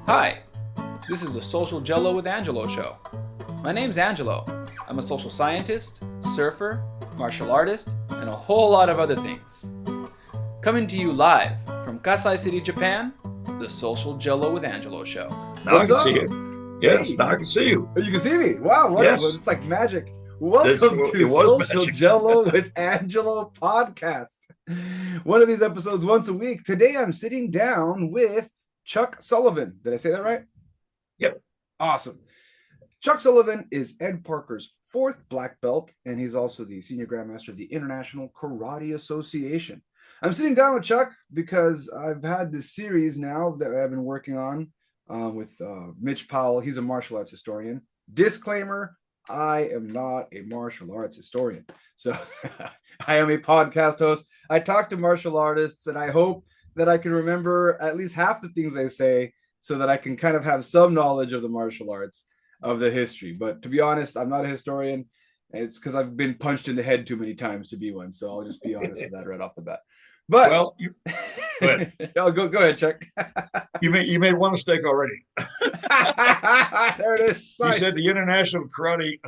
Hi, this is the Social Jello with Angelo show. My name's Angelo. I'm a social scientist, surfer, martial artist, and a whole lot of other things. Coming to you live from Kasai City, Japan, the Social Jello with Angelo show. Now What's I can up? see you. Yes, Hey, now I can see you. you can see me. Wow, wonderful. Yes, It's like magic. Welcome it to was Social magic. Jello with Angelo podcast. One of these episodes once a week. Today I'm sitting down with Chuck Sullivan. Did I say that right? Yep. Awesome. Chuck Sullivan is Ed Parker's fourth black belt, and he's also the senior grandmaster of the International Karate Association. I'm sitting down with Chuck because I've had this series now that I've been working on with Mitch Powell. He's a martial arts historian. Disclaimer, I am not a martial arts historian. So I am a podcast host. I talk to martial artists, and I hope that I can remember at least half the things they say so that I can kind of have some knowledge of the martial arts, of the history. But to be honest, I'm not a historian. And it's because I've been punched in the head too many times to be one. So I'll just be honest with that right off the bat. But Well, go ahead. I'll go ahead, Chuck. You made one mistake already. There it is. You Nice. said the International Karate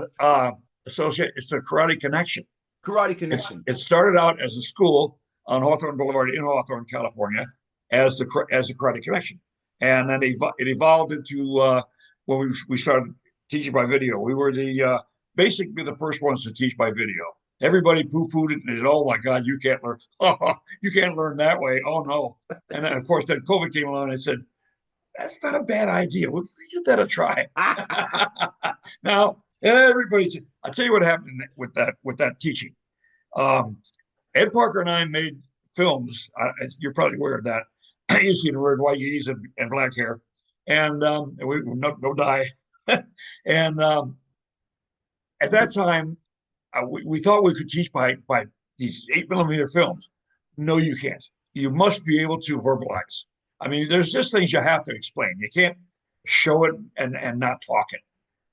Association. It's the Karate Connection. Karate Connection. It started out as a school on Hawthorne Boulevard in Hawthorne, California, as the Karate Connection, and then it evolved into when we started teaching by video. We were basically the first ones to teach by video. Everybody poo-pooed it and said, "Oh my God, you can't learn. Oh, you can't learn that way. Oh no!" And then of course, then COVID came along and said, "That's not a bad idea. We'll give that a try." Now everybody's. I'll tell you what happened with that teaching. Ed Parker and I made films. You're probably aware of that. You see the word white yeezys and black hair, and we no dye. And at that time, we thought we could teach by these 8mm films. No, you can't. You must be able to verbalize. I mean, there's just things you have to explain. You can't show it and not talk it.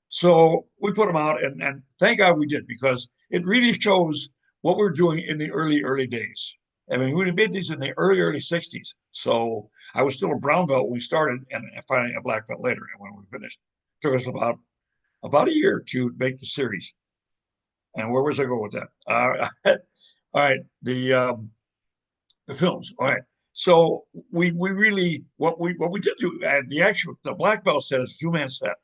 So we put them out, and thank God we did, because it really shows what we're doing in the early days. I mean, we made these in the early 60s. So I was still a brown belt when we started, and finally a black belt later. And when we finished, it took us about a year to make the series. And where was I going with that? All right, the films. All right. So we really what we did do, the black belt set is a 2-man set,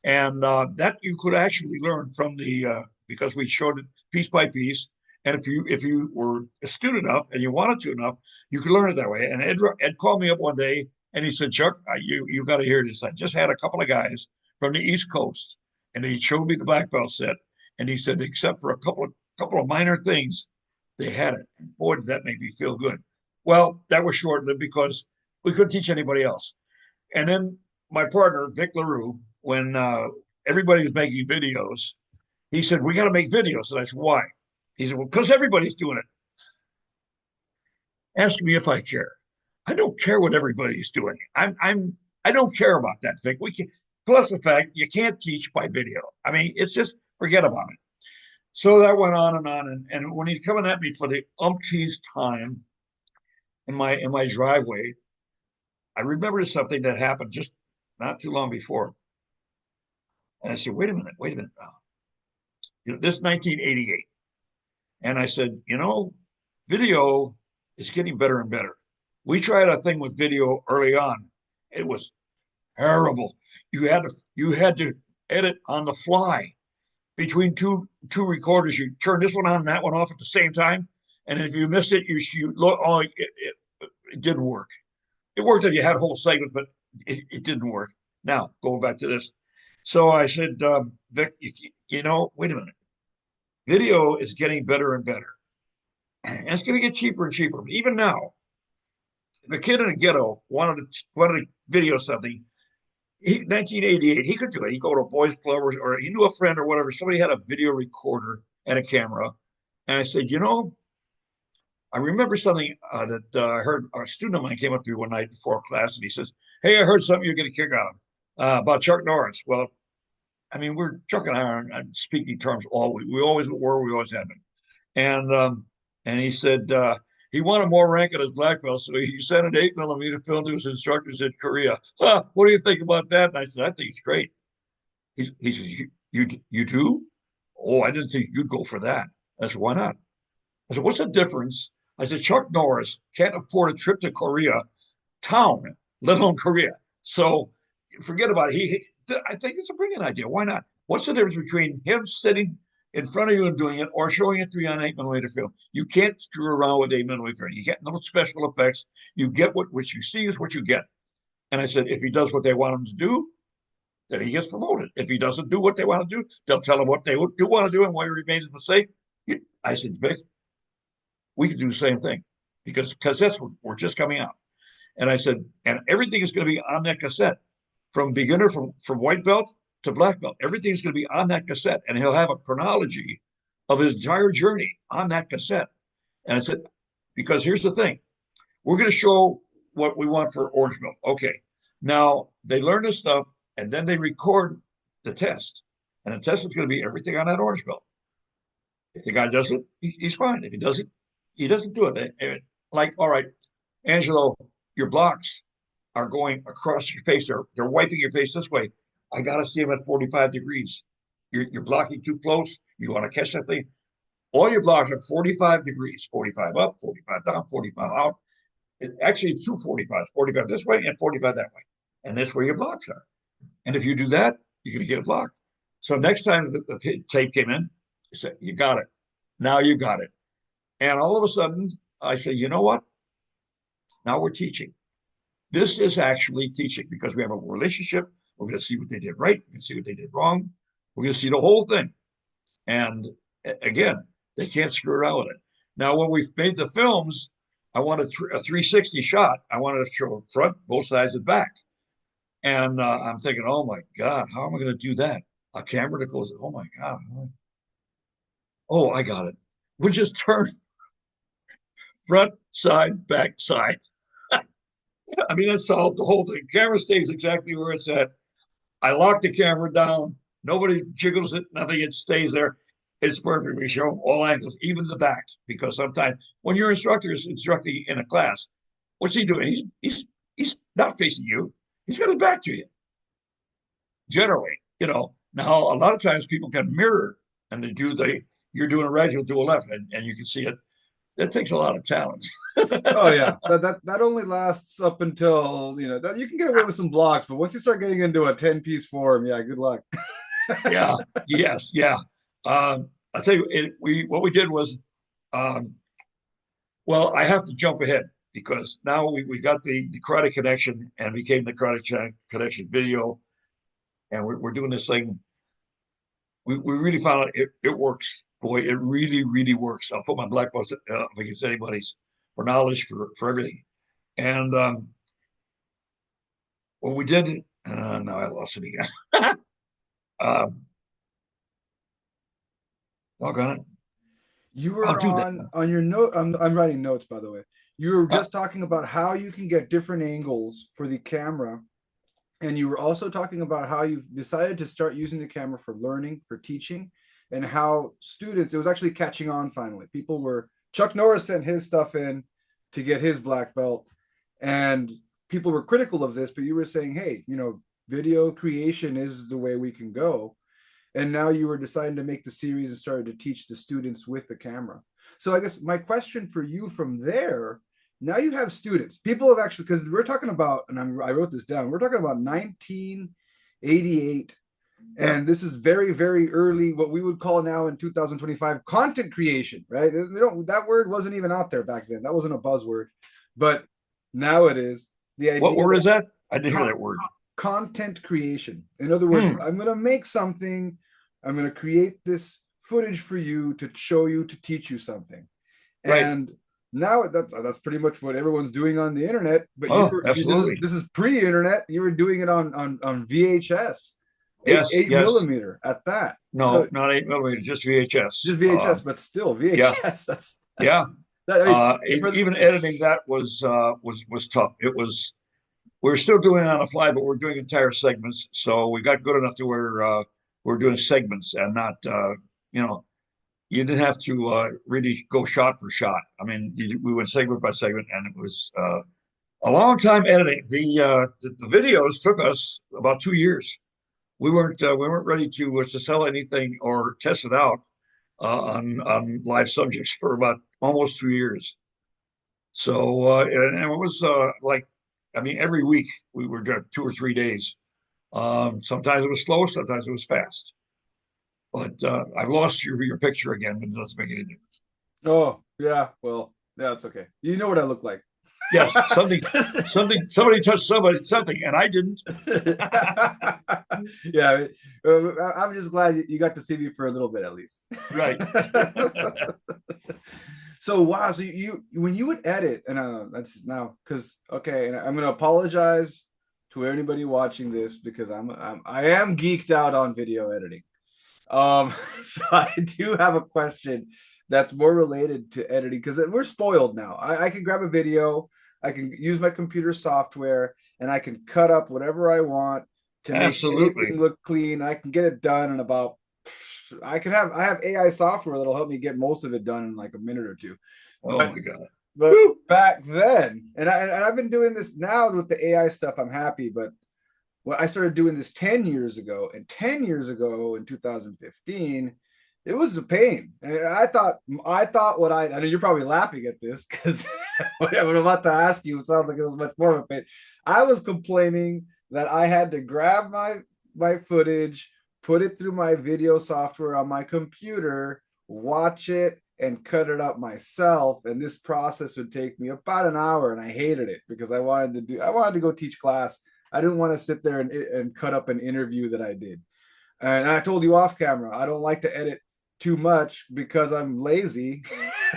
and that you could actually learn from the because we showed it piece by piece. And if you were astute enough and you wanted to enough, you could learn it that way. And Ed called me up one day and he said, "Chuck, you got to hear this. I just had a couple of guys from the East Coast, and he showed me the black belt set, and he said, except for a couple of minor things, they had it. And boy, did that make me feel good." Well, that was short-lived because we couldn't teach anybody else. And then my partner, Vic LaRue, when everybody was making videos, he said, "We got to make videos." And I said, "Why?" He said, "Well, because everybody's doing it." Ask me if I care. I don't care what everybody's doing. I don't care about that, Vic. Plus the fact you can't teach by video. I mean, it's just forget about it. So that went on and on. And when he's coming at me for the umpteenth time in my driveway, I remembered something that happened just not too long before. And I said, wait a minute now. This is 1988. And I said, video is getting better and better. We tried a thing with video early on. It was terrible. You had to edit on the fly between two recorders. You turn this one on and that one off at the same time. And if you missed it, you look. Oh, it didn't work. It worked if you had a whole segment, but it didn't work. Now going back to this. So I said, Vic, wait a minute. Video is getting better and better. And it's going to get cheaper and cheaper. But even now, if a kid in a ghetto wanted to video something, 1988, he could do it. He'd go to a boys' club or he knew a friend or whatever. Somebody had a video recorder and a camera. And I said, I remember something that I heard. A student of mine came up to me one night before class, and he says, "Hey, I heard something you get a kick out of about Chuck Norris." Well, I mean, Chuck and I are on speaking terms always. We always were. We always have been. And he said, he wanted more rank at his black belt, so he sent an 8 millimeter film to his instructors in Korea. Huh, what do you think about that? And I said, I think it's great. He says, you do? Oh, I didn't think you'd go for that. I said, why not? I said, what's the difference? I said, Chuck Norris can't afford a trip to Korea town, let alone Korea. So forget about it. I think it's a brilliant idea. Why not? What's the difference between him sitting in front of you and doing it or showing it to you on 8 millimeter film? You can't screw around with 8 millimeter film. You get no special effects. You get what you see is what you get. And I said, if he does what they want him to do, then he gets promoted. If he doesn't do what they want to do, they'll tell him what they do want to do and why he made his mistake. I said, Vic, we can do the same thing because that's what we're just coming out. And I said, and everything is going to be on that cassette from beginner, from white belt to black belt. Everything's going to be on that cassette. And he'll have a chronology of his entire journey on that cassette. And I said, because here's the thing, we're going to show what we want for orange belt. Okay. Now they learn this stuff and then they record the test. And the test is going to be everything on that orange belt. If the guy does it, he's fine. If he doesn't, he doesn't do it. Like, all right, Angelo, your blocks are going across your face. They're wiping your face this way. I got to see them at 45 degrees. You're blocking too close. You want to catch that thing. All your blocks are 45 degrees, 45 up, 45 down, 45 out. Actually, it's 245, 45 this way and 45 that way. And that's where your blocks are. And if you do that, you're going to get a block. So next time the tape came in, I said, you got it. Now you got it. And all of a sudden, I say, you know what? Now we're teaching. This is actually teaching because we have a relationship. We're going to see what they did right. We're going to see what they did wrong. We're going to see the whole thing. And again, they can't screw around with it. Now, when we've made the films, I wanted a 360 shot. I wanted to show front, both sides, and back. And I'm thinking, oh my God, how am I going to do that? A camera that goes, oh my God. Oh, I got it. We'll just turn front, side, back, side. I mean, that's all the whole thing. Camera stays exactly where it's at. I lock the camera down. Nobody jiggles it. Nothing. It stays there. It's perfect. We show all angles, even the back, because sometimes when your instructor is instructing in a class, what's he doing? He's not facing you. He's got his back to you. Generally, Now a lot of times people can mirror, and you're doing it right, he'll do a left, and you can see it. That takes a lot of talent. Oh yeah, that only lasts up until that you can get away with some blocks, but once you start getting into a 10-piece form, yeah, good luck. Yeah, yes, yeah. I tell you, what we did was, well, I have to jump ahead because now we got the Karate Connection and became the Karate Connection video, and we're doing this thing. We really found out it works. Boy, it really, really works. I'll put my black belt up against anybody's for knowledge, for everything. And what we did, now I lost it again. Doggone it. You were on your note. I'm writing notes, by the way. You were just talking about how you can get different angles for the camera. And you were also talking about how you've decided to start using the camera for learning, for teaching, and how students, it was actually catching on finally. Chuck Norris sent his stuff in to get his black belt, and people were critical of this, but you were saying, hey, video creation is the way we can go. And now you were deciding to make the series and started to teach the students with the camera. So I guess my question for you from there, now you have students. People have actually, because we're talking about, and I wrote this down, we're talking about 1988. And this is very, very early, what we would call now in 2025, content creation, right? That word wasn't even out there back then. That wasn't a buzzword. But now it is. What word is that? I didn't hear that word. Content creation. In other words, I'm going to make something. I'm going to create this footage for you to show you, to teach you something. Right. And now that's pretty much what everyone's doing on the internet. But absolutely. This is pre-internet. You were doing it on VHS. Yes, 8 millimeter at that. No, not 8 millimeter, just VHS. Just VHS, but still VHS. Yeah. Even editing that was tough. We were still doing it on the fly, but we're doing entire segments. So we got good enough to where we're doing segments and not, you didn't have to really go shot for shot. I mean, we went segment by segment, and it was a long time editing. The videos took us about 2 years. We weren't ready to sell anything or test it out on live subjects for about almost 2 years. So and it was like, I mean, every week we were doing 2 or 3 days. Sometimes it was slow, sometimes it was fast. But I've lost your picture again, but it doesn't make any difference. Oh, yeah. Well, yeah, it's okay. You know what I look like. Yes, somebody touched something, and I didn't. Yeah, I'm just glad you got to see me for a little bit at least. Right. So wow, so you when you would edit, and that's now because okay, and I'm gonna apologize to anybody watching this because I am geeked out on video editing. So I do have a question that's more related to editing because we're spoiled now. I can grab a video, I can use my computer software, and I can cut up whatever I want to make Absolutely. anything look clean. I can get it done in about I have AI software that'll help me get most of it done in like a minute or two. Oh But my God. but Woo. back then, and I've been doing this now with the AI stuff, I'm happy, but well, I started doing this 10 years ago, and 10 years ago in 2015, it was a pain. I thought I know you're probably laughing at this because what I'm about to ask you sounds like it was much more of a pain. I was complaining that I had to grab my footage, put it through my video software on my computer, watch it, and cut it up myself. And this process would take me about an hour, and I hated it because I wanted to go teach class. I didn't want to sit there and cut up an interview that I did. And I told you off camera, I don't like to edit too much because I'm lazy.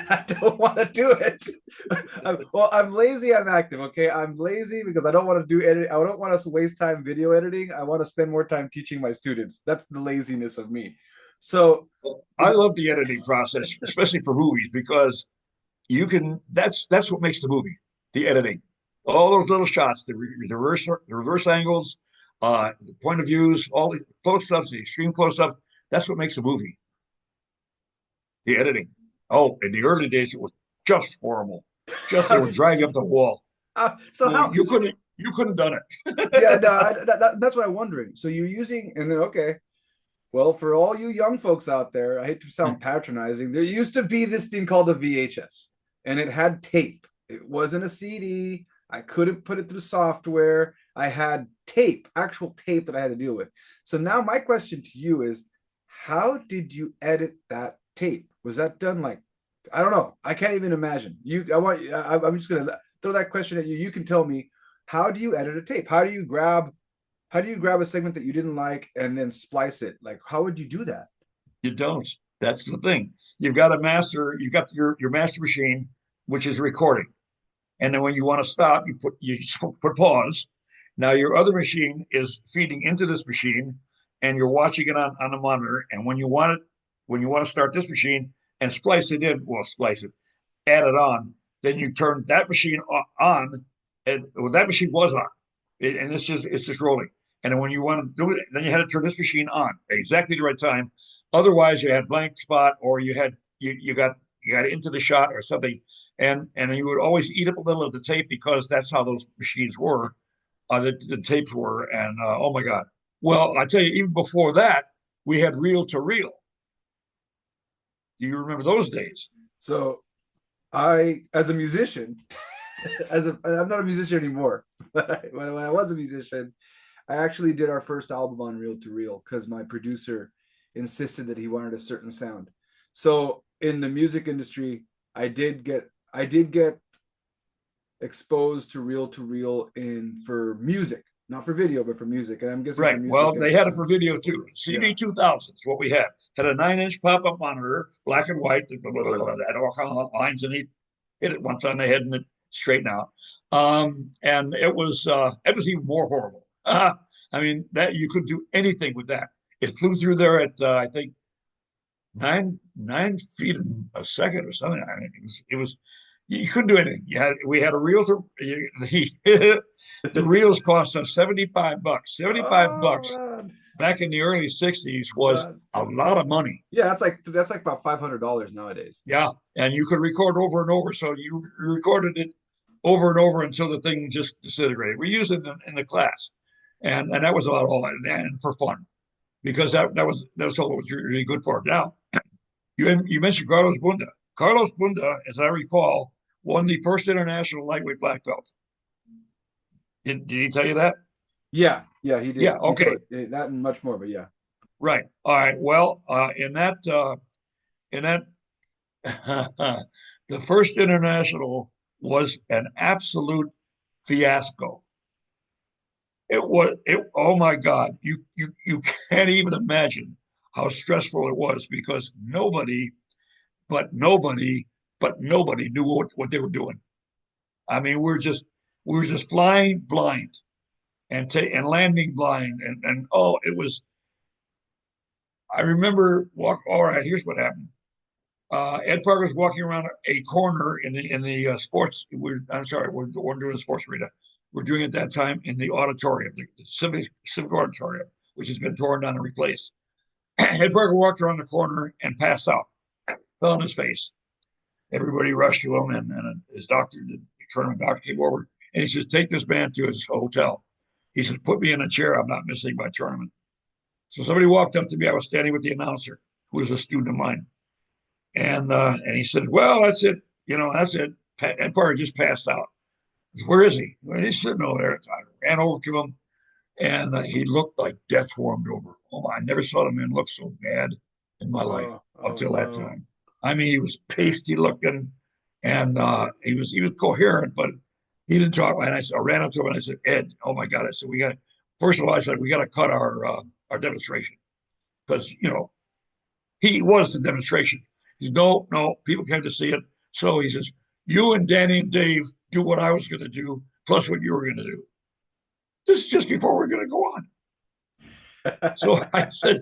I don't want to do it. I'm lazy. I'm active. Okay. I'm lazy because I don't want to do edit. I don't want to waste time video editing. I want to spend more time teaching my students. That's the laziness of me. So, I love the editing process, especially for movies, because you can. That's what makes the movie, the editing. All those little shots, the reverse angles, the point of views, all the close ups, the extreme close up. That's what makes a movie. The editing. Oh, in the early days, it was just horrible. Just they would drag up the wall. so how? You couldn't done it. Yeah, no, that's what I'm wondering. So you're using, and then okay, well, for all you young folks out there, I hate to sound patronizing. There used to be this thing called a VHS, and it had tape. It wasn't a CD. I couldn't put it through software. I had tape, actual tape that I had to deal with. So now my question to you is, how did you edit that tape? Was that done like, I don't know. I can't even imagine. I'm just gonna throw that question at you. You can tell me, how do you edit a tape? How do you grab a segment that you didn't like and then splice it? Like, how would you do that? You don't. That's the thing. You've got a master. You've got your master machine, which is recording, and then when you want to stop, you put pause. Now your other machine is feeding into this machine, and you're watching it on the monitor. And when you want to start this machine and splice it in, well, splice it, add it on, then you turn that machine on, and well, that machine was on, and it's just rolling. And then when you want to do it, then you had to turn this machine on at exactly the right time. Otherwise, you had blank spot, or you got into the shot or something, and you would always eat up a little of the tape because that's how those machines were, the tapes were, and oh my God. Well, I tell you, even before that, we had reel to reel. Do you remember those days? So as a musician, I'm not a musician anymore, but when I was a musician, I actually did our first album on reel to reel because my producer insisted that he wanted a certain sound. So in the music industry, I did get exposed to reel in for music, not for video, but for music. And I'm guessing for Right. music, Well, they had it for video too. yeah. CD 2000 is what we had. Had a 9-inch pop-up monitor, black and white, that had all kinds of lines, and he hit it once on the head and it straightened out. And it was even more horrible. I mean, that you could do anything with that. It flew through there at I think 9 feet a second or something. I mean, it was you couldn't do anything. We had a reel to the reels cost us $75. $75 Oh, man. back in the early 60s was a lot of money. Yeah, that's like about $500 nowadays. Yeah. And you could record over and over. So you recorded it over and over until the thing just disintegrated. We used it in the class. And that was about all, and for fun, because that was all it was really good for. Now, you mentioned Carlos Bunda. Carlos Bunda, as I recall, won the first international lightweight black belt. Did he tell you that? Yeah, he did. Yeah, okay. That and much more, but yeah. Right. All right. Well, in that the first international was an absolute fiasco. Oh my God, you can't even imagine how stressful it was, because nobody knew what they were doing. I mean, we were just flying blind and landing blind, and it was. I remember all right, here's what happened. Ed Parker's walking around a corner in the sports. I'm sorry, we're doing the sports arena. We're doing it that time in the auditorium, the civic auditorium, which has been torn down and replaced. Ed Parker walked around the corner and passed out, fell on his face. Everybody rushed to him, and his doctor, the tournament doctor, came over, and he says, "Take this man to his hotel." He says, "Put me in a chair. I'm not missing my tournament." So somebody walked up to me. I was standing with the announcer, who was a student of mine. And he said, "Well, that's it. That's it. Ed Parker just passed out." I said, "Where is he?" Well, he's sitting over there. I ran over to him, and he looked like death warmed over. Oh my! I never saw the man look so bad in my life up till that time. I mean, he was pasty looking, and he was coherent, but he didn't talk. And I ran up to him and I said, "Ed, oh my God!" I said, "We got." First of all, I said, "We got to cut our demonstration," because he was the demonstration. He says, no, people came to see it. So he says, "You and Danny and Dave do what I was going to do, plus what you were going to do." This is just before we're going to go on. So I said,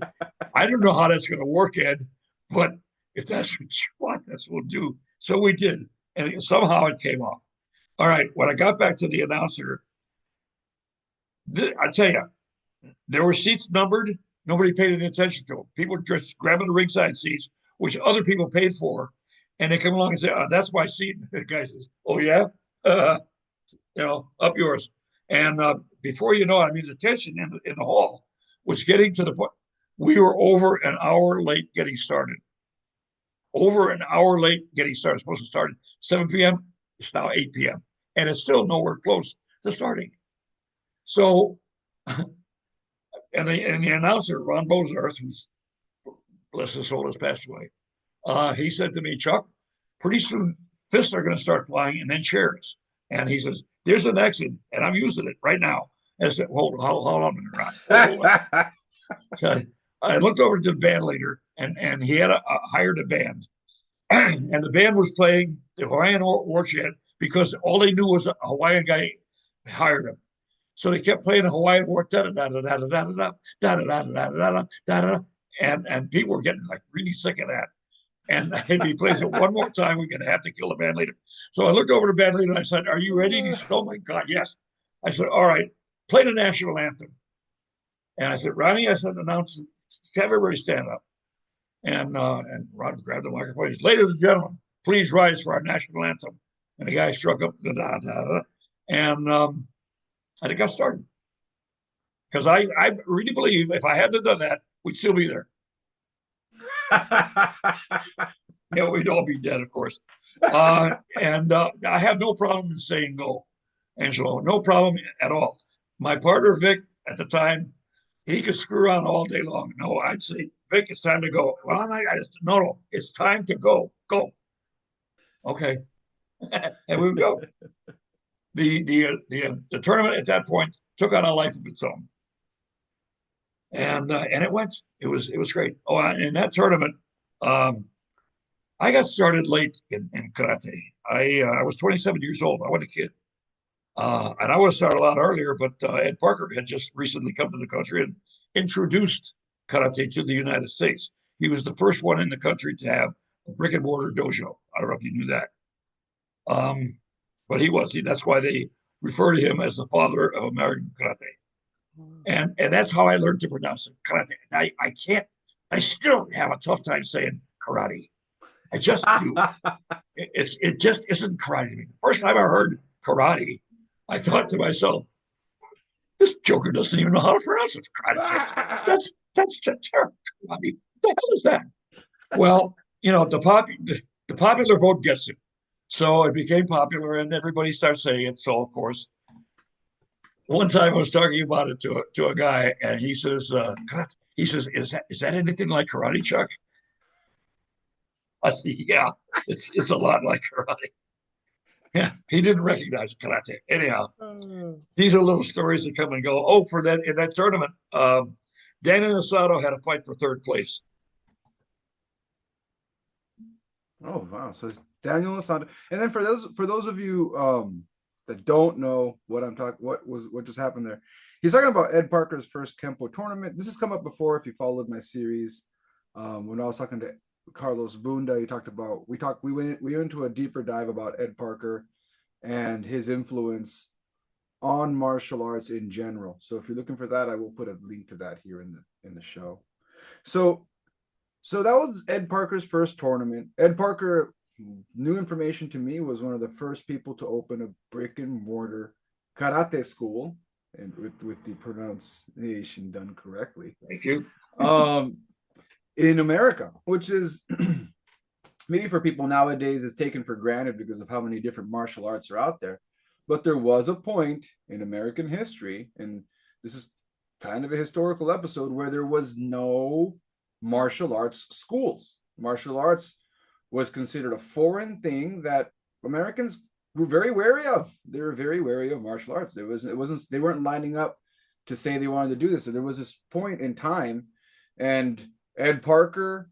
"I don't know how that's going to work, Ed, but if that's what you want, that's what we'll do." So we did. And somehow it came off. All right. When I got back to the announcer, I tell you, there were seats numbered. Nobody paid any attention to them. People just grabbing the ringside seats, which other people paid for, and they come along and say, "That's my seat." And the guy says, "Oh yeah, up yours." And before you know it, I mean, the tension in the hall was getting to the point. We were over an hour late getting started. Over an hour late getting started. It's supposed to start at 7 p.m. It's now 8 p.m. and it's still nowhere close to starting. So, and the announcer, Ron Bozarth, who's, bless his soul, has passed away. He said to me, "Chuck, pretty soon fists are going to start flying, and then chairs." And he says, "There's an exit, and I'm using it right now." I said, hold on a minute, Ron. So I looked over to the band leader, and he had hired a band. And the band was playing the Hawaiian War Chant because all they knew was a Hawaiian guy hired him. So they kept playing the Hawaiian War, and people were getting like really sick of that. And if he plays it one more time, we're going to have to kill the band leader. So I looked over to the band leader and I said, "Are you ready?" And he said, "Oh my God, yes." I said, "All right, play the national anthem." And I said, "Ronnie," I said, "announce, have everybody stand up." And Ron grabbed the microphone. He said, "Ladies and gentlemen, please rise for our national anthem." And the guy struck up and it got started. Because I really believe if I hadn't done that, we'd still be there. Yeah, we'd all be dead, of course. And I have no problem in saying no, Angelo. No problem at all. My partner, Vic, at the time, he could screw around all day long. No, I'd say, "Vic, it's time to go." "Well, I'm not, no, it's time to go. Go." Okay. And we would go. The tournament at that point took on a life of its own. And it went. It was great. Oh, in that tournament, I got started late in karate. I was 27 years old. I was a kid. And I would have started a lot earlier, but Ed Parker had just recently come to the country and introduced karate to the United States. He was the first one in the country to have a brick and mortar dojo. I don't know if you knew that. But he was. That's why they refer to him as the father of American karate. And that's how I learned to pronounce it. Karate. I still have a tough time saying karate. I just do. It just isn't karate to me. The first time I heard karate, I thought to myself, this joker doesn't even know how to pronounce it. Karate. That's terrible. Karate. What the hell is that? Well, the popular vote gets it. So it became popular and everybody starts saying it. So of course, one time I was talking about it to a guy and he says, is that anything like karate, Chuck? I said, yeah, it's a lot like karate. Yeah, he didn't recognize karate. Anyhow, these are little stories that come and go. Oh, for that in that tournament, Daniel Asado had a fight for third place. Oh wow! So it's Daniel Asante, and then for those of you that don't know what I'm talking, what just happened there? He's talking about Ed Parker's first Kenpo tournament. This has come up before if you followed my series. When I was talking to Carlos Bunda, we went into a deeper dive about Ed Parker and his influence on martial arts in general. So if you're looking for that, I will put a link to that here in the show. So that was Ed Parker's first tournament. Ed Parker, new information to me, was one of the first people to open a brick and mortar karate school, and with the pronunciation done correctly. Thank you. In America, which is maybe for people nowadays is taken for granted because of how many different martial arts are out there. But there was a point in American history, and this is kind of a historical episode, where there was no martial arts schools. Martial arts was considered a foreign thing that Americans were very wary of. They were very wary of martial arts. They weren't lining up to say they wanted to do this. So there was this point in time, and Ed Parker,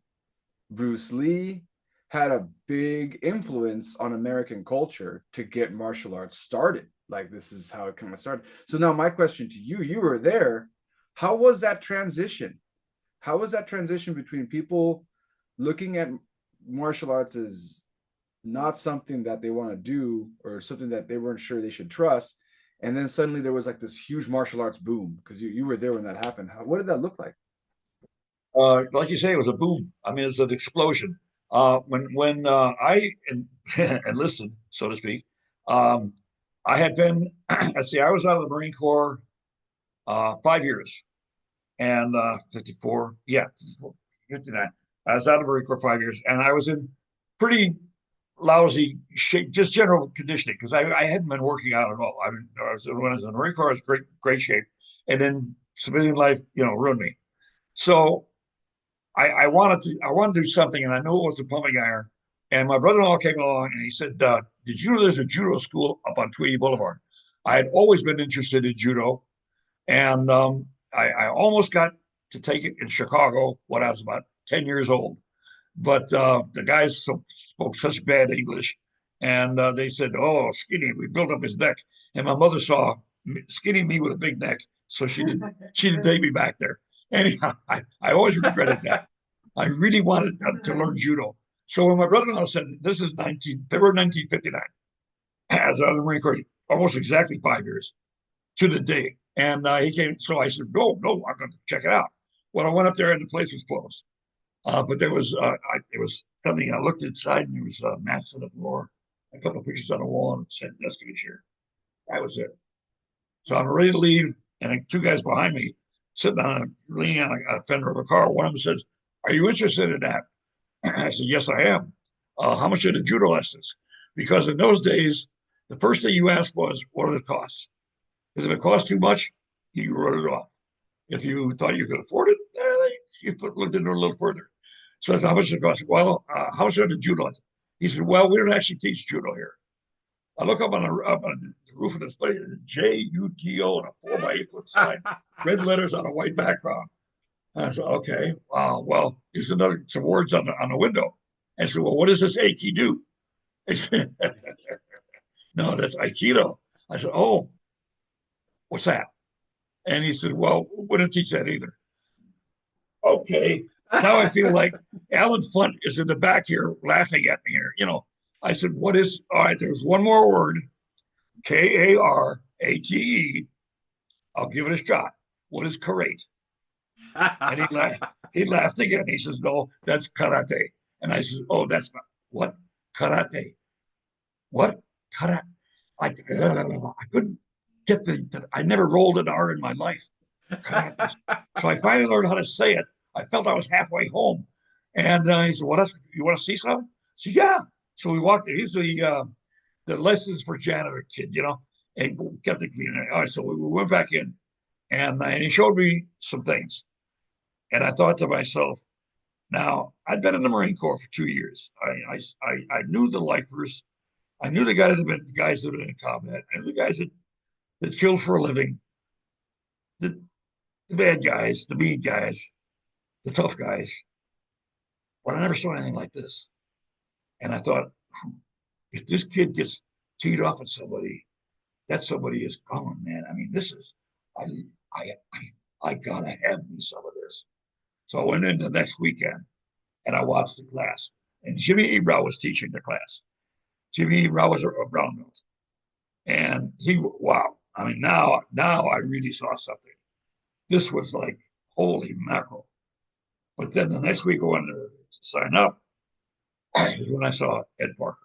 Bruce Lee had a big influence on American culture to get martial arts started. Like, this is how it kind of started. So now my question to you, you were there. How was that transition? How was that transition between people looking at martial arts as not something that they want to do or something that they weren't sure they should trust, and then suddenly there was like this huge martial arts boom? Because you were there when that happened. What did that look like? Like you say, it was a boom. I mean, it's an explosion. When I enlisted, so to speak, I had been. Let's see, I was out of the Marine Corps 5 years, and 54, yeah, 59. I was out of the Marine Corps 5 years, and I was in pretty lousy shape, just general conditioning, because I hadn't been working out at all. When I was in the Marine Corps, I was great shape, and then civilian life, ruined me. So I wanted to do something, and I knew it was the pumping iron. And my brother-in-law came along, and he said, "Did you know there's a judo school up on Tweedy Boulevard?" I had always been interested in judo, and I almost got to take it in Chicago when I was about 10 years old. But the guys spoke such bad English, and they said, "Oh, Skinny, we built up his neck." And my mother saw Skinny me with a big neck, so she didn't take me back there. Anyhow, I always regretted that. I really wanted to learn judo. So when my brother-in-law said, this is February 1959, as out of the Marine Corps, almost exactly 5 years to the day. And he came, so I said, no, I'm going to check it out. Well, I went up there and the place was closed. But there was, it was something, I looked inside and there was mats on the floor, a couple of pictures on the wall, and said, desk and a chair. That was it. So I'm ready to leave, and two guys behind me sitting leaning on a fender of a car. One of them says, "Are you interested in that?" I said, "Yes, I am." How much are the judo lessons? Because in those days, the first thing you asked was, what are the costs? Because if it cost too much, you wrote it off. If you thought you could afford it, you looked into it a little further. So I said, how much does it cost? Well, how much are the judo lessons? He said, well, we don't actually teach judo here. I look up on the roof of this place, and it's JUDO on a 4x8 sign, red letters on a white background. And I said, okay, well, there's some words on the window. I said, well, what does this Aiki do? He said, no, that's Aikido. I said, oh, what's that? And he said, well, we don't teach that either. Okay, now I feel like Alan Funt is in the back here laughing at me here. I said, all right, there's one more word, Karate. I'll give it a shot. what is karate? And he laughed again. He says, no, that's karate. And I says, oh, that's not what? Karate. What? Karate. I couldn't get I never rolled an R in my life. Karate. So I finally learned how to say it. I felt I was halfway home. And he said, what else? You want to see something? I said, yeah. So we walked, he's the lessons for janitor kid, and kept it clean. All right, so we went back in and he showed me some things. And I thought to myself, now I'd been in the Marine Corps for 2 years. I knew the lifers. I knew the guys that had been in combat, and the guys that killed for a living, the bad guys, the mean guys, the tough guys. But I never saw anything like this. And I thought, if this kid gets teed off at somebody, that somebody is gone, man. I mean, this is, I gotta have me some of this. So I went in the next weekend and I watched the class. And Jimmy Ebrow was teaching the class. Jimmy Ebrow was a brown belt. And wow. I mean, now I really saw something. This was like, holy mackerel. But then the next week I went to sign up is when I saw Ed Parker.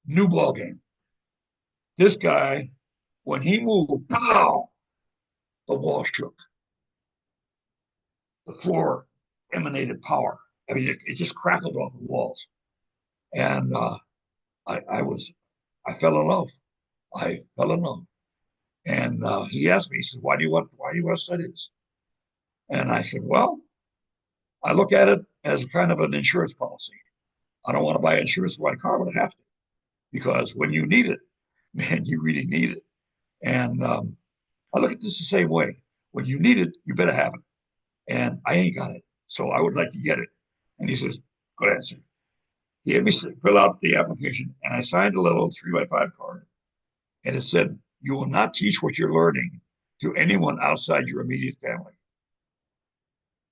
New ball game. This guy, when he moved, pow, the wall shook. The floor emanated power. I mean, it just crackled off the walls. And I fell in love. I fell in love. And he asked me, he said, why do you want to study this? And I said, well, I look at it as kind of an insurance policy. I don't want to buy insurance for my car, but I have to. Because when you need it, man, you really need it. And I look at this the same way. When you need it, you better have it. And I ain't got it. So I would like to get it. And he says, good answer. He had me fill out the application, and I signed a little 3x5 card. And it said, you will not teach what you're learning to anyone outside your immediate family.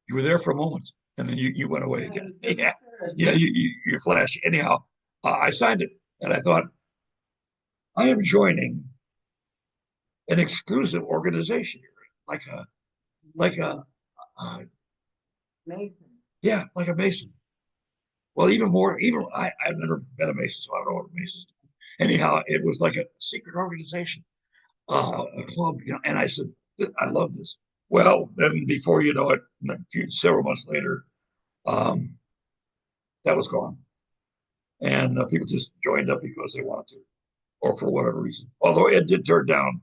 You were there for a moment, and then you went away again. Yeah, you flash. Anyhow, I signed it, and I thought, I am joining an exclusive organization here, like a Mason. Yeah, like a Mason. Well, I've never been a Mason, so I don't know what a Mason's do. Anyhow, it was like a secret organization, a club, and I said, I love this. Well, then before you know it, several months later, that was gone. And people just joined up because they wanted to, or for whatever reason. Although Ed did turn down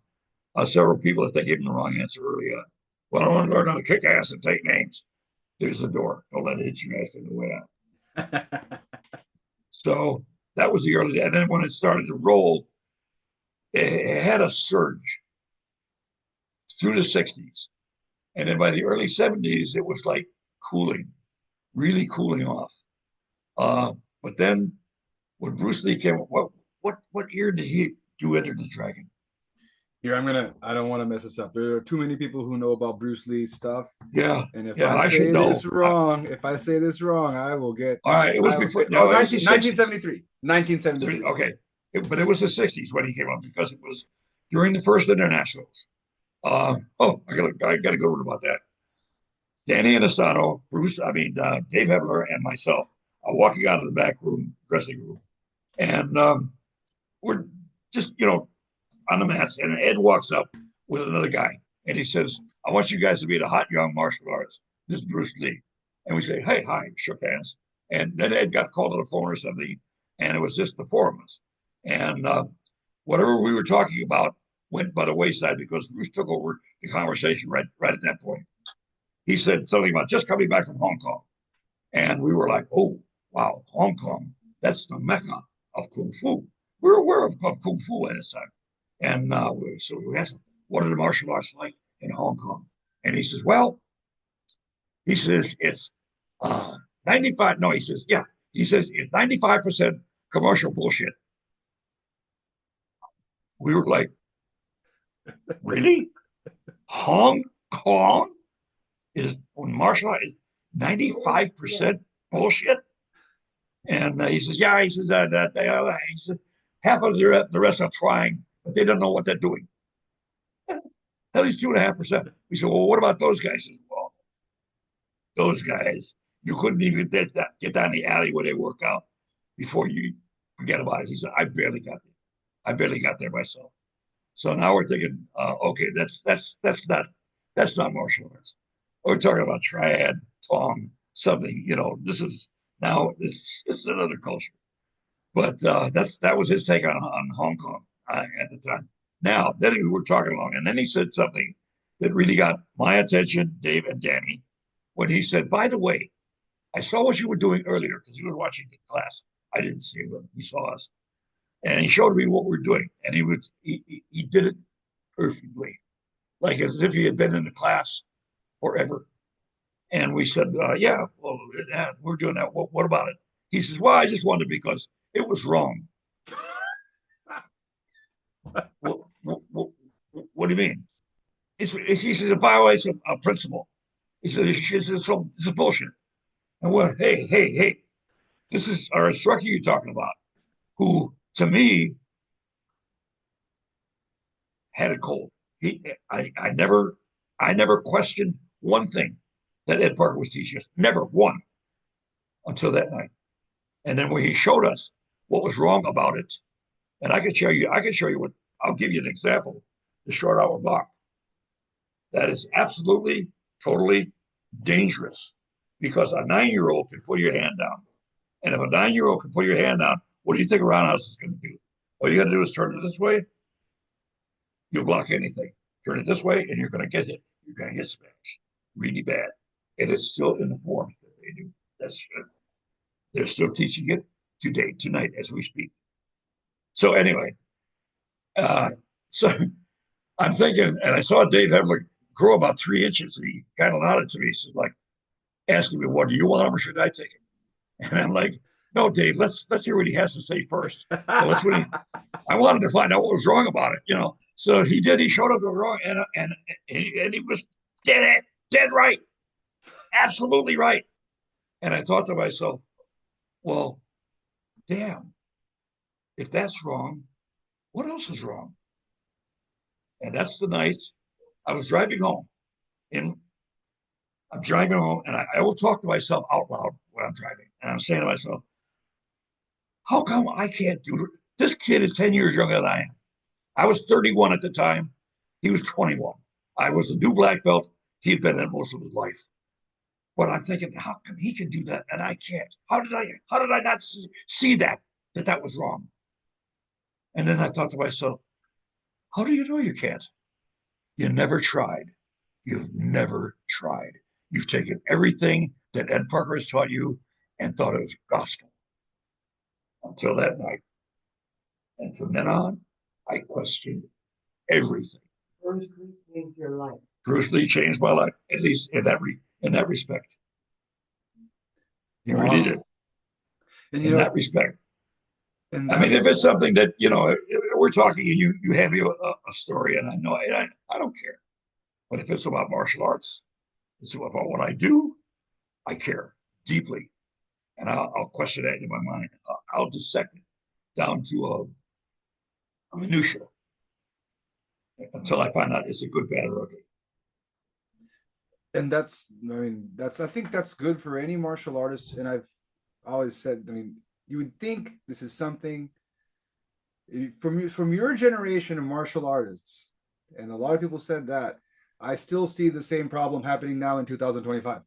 several people if they gave him the wrong answer early on. Well, I want to learn how to kick ass and take names. There's the door. Don't let it hit your ass in the way out. So that was the early, and then when it started to roll, it had a surge through the 60s. And then by the early 70s, it was like really cooling off. But then when Bruce Lee came, what year did he do Enter the Dragon? Here, I don't want to mess this up. There are too many people who know about Bruce Lee's stuff. Yeah. And if I say this wrong, I will get. All right. It was before. No, 1973. 1973. Okay. But it was the 60s when he came up because it was during the first internationals. I gotta go about that. Danny Inosanto, Dave Hebler, and myself are walking out of the back room, dressing room. And we're just, on the mats, and Ed walks up with another guy, and he says, I want you guys to meet a hot young martial artist. This is Bruce Lee. And we say, hey, hi, shook hands. And then Ed got called on the phone or something, and it was just the four of us. And whatever we were talking about went by the wayside because Bruce took over the conversation right at that point. He said something about just coming back from Hong Kong. And we were like, oh, wow, Hong Kong, that's the mecca of Kung Fu. We're aware of Kung Fu at this time. And so we asked him, what are the martial arts like in Hong Kong? And he says, it's 95. No, he says, yeah. He says, it's 95% commercial bullshit. We were like, really? Hong Kong is martial art is 95% bullshit? And he says, yeah. He says, he says, half of the rest are trying, but they don't know what they're doing. At least 2.5%. We said, well, what about those guys? He said, well, those guys, you couldn't even get down the alley where they work out before you forget about it. He said, I barely got there. I barely got there myself. So now we're thinking, okay, that's not martial arts. We're talking about triad, tong, something. This is now it's another culture. But that was his take on Hong Kong at the time. Now then we were talking along, and then he said something that really got my attention, Dave and Danny, when he said, "By the way, I saw what you were doing earlier because you were watching the class. I didn't see him; he saw us, and he showed me what we're doing, and he did it perfectly, like as if he had been in the class forever." And we said, "Yeah, well, yeah, we're doing that. What about it?" He says, "Well, I just wondered because it was wrong." What do you mean? He says it violates a principle. He says this is bullshit. And what? Hey, this is our instructor you're talking about, who to me had a cold. I never questioned one thing that Ed Parker was teaching us. Never one until that night. And then when he showed us what was wrong about it, and I can show you what. I'll give you an example. The short hour block. That is absolutely, totally dangerous because a 9-year-old can put your hand down. And if a 9-year-old can put your hand down, what do you think a roundhouse is going to do? All you got to do is turn it this way. You'll block anything. Turn it this way, and you're going to get hit. You're going to get smashed really bad. And it's still in the form that they do. That's good. They're still teaching it tonight, as we speak. So anyway, so I'm thinking, and I saw Dave Hebler grow about 3 inches, and he kind of nodded to me. He says, like, asking me, "What do you want him, or should I take him?" And I'm like, "No, Dave, let's hear what he has to say first." Well, that's what I wanted to find out what was wrong about it, So he did. He showed us what was wrong, and he was dead right, absolutely right. And I thought to myself, well, damn, if that's wrong, what else is wrong? And that's the night I was driving home. I'm driving home, and I will talk to myself out loud when I'm driving. And I'm saying to myself, how come I can't do it? This kid is 10 years younger than I am. I was 31 at the time. He was 21. I was a new black belt. He had been in most of his life. But I'm thinking, how come he can do that and I can't? How did I not see that was wrong? And then I thought to myself, how do you know you can't? You never tried. You've never tried. You've taken everything that Ed Parker has taught you and thought it was gospel until that night. And from then on, I questioned everything. Bruce Lee changed your life. Bruce Lee changed my life, at least in that respect. He really did. And in that respect. And I mean, if it's something that, we're talking and you have a story, and I know I don't care. But if it's about martial arts, it's about what I do, I care deeply. And I'll question that in my mind. I'll dissect it down to a minutia until I find out is it good, bad, or ugly. And I think that's good for any martial artist. And I've always said, you would think this is something from your generation of martial artists, and a lot of people said that. I still see the same problem happening now in 2025.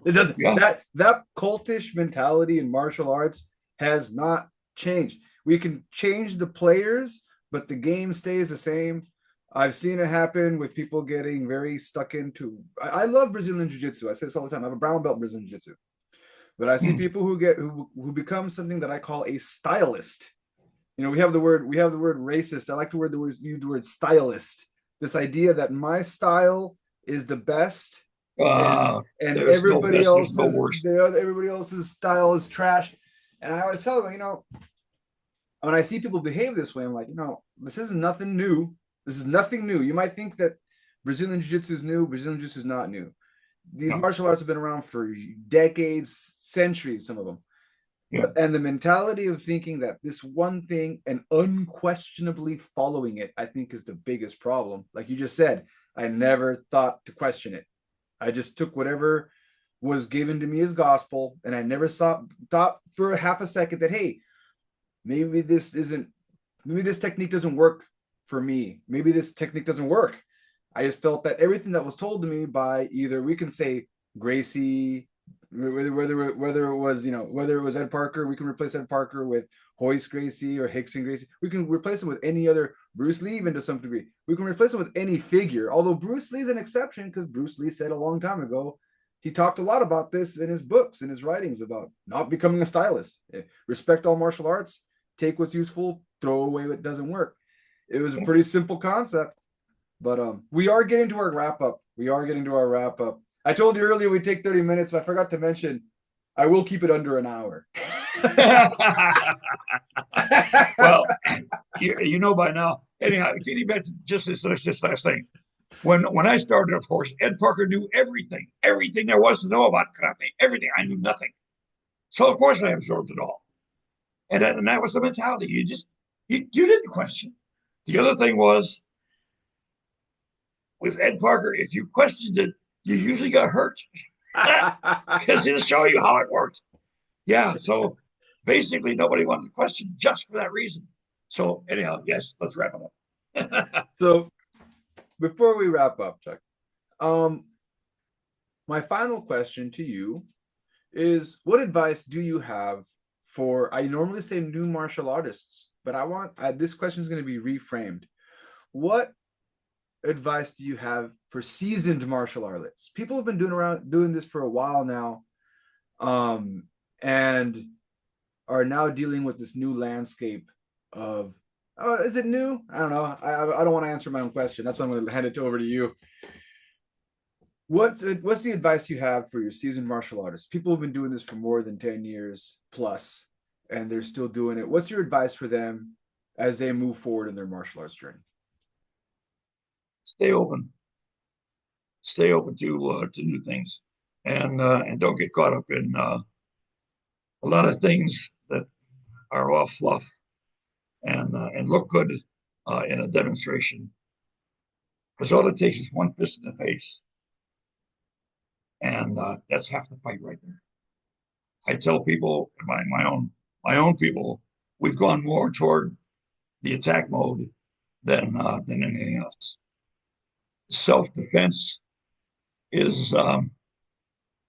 It doesn't. Yeah. That cultish mentality in martial arts has not changed. We can change the players, but the game stays the same. I've seen it happen with people getting very stuck into. I love Brazilian Jiu-Jitsu. I say this all the time. I have a brown belt in Brazilian Jiu-Jitsu, but I see people who become something that I call a stylist. We have the word racist. I like to use the word stylist. This idea that my style is the best, and everybody else's style is trash. And I always tell them, when I see people behave this way, I'm like, this is nothing new. This is nothing new. You might think that Brazilian Jiu-Jitsu is new. Brazilian Jiu-Jitsu is not new. These martial arts have been around for decades, centuries, some of them. Yeah. And the mentality of thinking that this one thing and unquestionably following it, I think, is the biggest problem. Like you just said, I never thought to question it. I just took whatever was given to me as gospel, and I never thought for a half a second that, hey, maybe this technique doesn't work for me. Maybe this technique doesn't work. I just felt that everything that was told to me by either, we can say, Gracie, whether it was Ed Parker, we can replace Ed Parker with Hoist Gracie or Hickson Gracie. We can replace him with any other, Bruce Lee, even to some degree. We can replace him with any figure, although Bruce Lee's an exception, because Bruce Lee said a long time ago, he talked a lot about this in his books, in his writings, about not becoming a stylist. Respect all martial arts, take what's useful, throw away what doesn't work. It was a pretty simple concept. But we are getting to our wrap up. I told you earlier we'd take 30 minutes, but I forgot to mention I will keep it under an hour. Well, you know by now. Anyhow, getting back to just this last thing. When I started, of course, Ed Parker knew everything there was to know about karate, everything. I knew nothing. So, of course, I absorbed it all. And that was the mentality. You didn't question. The other thing was, with Ed Parker, if you questioned it, you usually got hurt because he'll show you how it works. Yeah, so basically nobody wanted to question just for that reason. So anyhow, yes, let's wrap it up. So before we wrap up, Chuck, my final question to you is, what advice do you have for, I normally say new martial artists, but this question is going to be reframed. What advice do you have for seasoned martial artists? People have been doing this for a while now, and are now dealing with this new landscape of, is it new? I don't know. I don't want to answer my own question. That's why I'm going to hand it over to you. What's the advice you have for your seasoned martial artists? People have been doing this for more than 10 years plus, and they're still doing it. What's your advice for them as they move forward in their martial arts journey? Stay open to new things, and don't get caught up in a lot of things that are all fluff and look good in a demonstration, because all it takes is one fist in the face, and that's half the fight right there. I tell people, my own people, we've gone more toward the attack mode than anything else. Self-defense is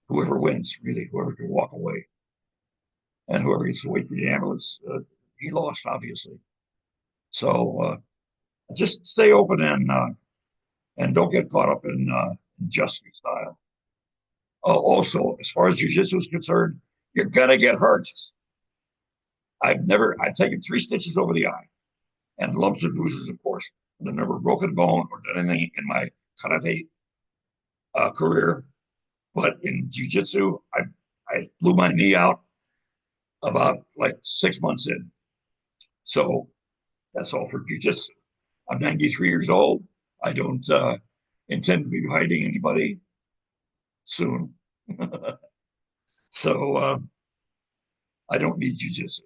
whoever wins, really, whoever can walk away. And whoever gets to wait for the ambulance, he lost, obviously. So just stay open and don't get caught up in adjusting style. Also, as far as jiu-jitsu is concerned, you're going to get hurt. I've taken 3 stitches over the eye and lumps and bruises, of course. I've never broken a bone or done anything in my karate career. But in jiu-jitsu, I blew my knee out about like 6 months in. So that's all for jiu-jitsu. I'm 93 years old. I don't intend to be fighting anybody soon. So I don't need jiu-jitsu.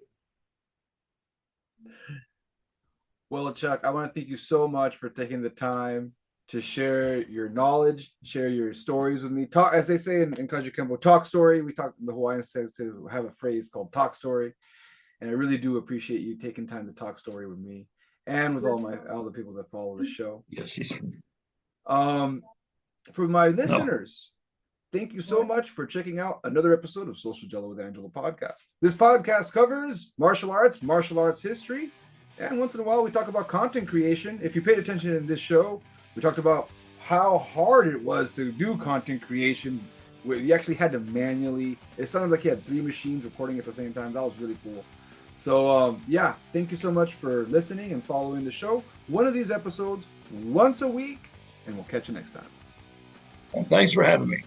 Well, Chuck, I want to thank you so much for taking the time to share your knowledge, share your stories with me. Talk, as they say in Kanji Kenpo, talk story. We talk, the Hawaiians say to have a phrase called talk story. And I really do appreciate you taking time to talk story with me and with all the people that follow the show. Yes. For my listeners, thank you so much for checking out another episode of Social Jello with Angelo podcast. This podcast covers martial arts history, and once in a while we talk about content creation. If you paid attention in this show, we talked about how hard it was to do content creation, where you actually had to manually, it sounded like you had 3 machines recording at the same time. That was really cool. So thank you so much for listening and following the show. One of these episodes once a week, and we'll catch you next time. And thanks for having me.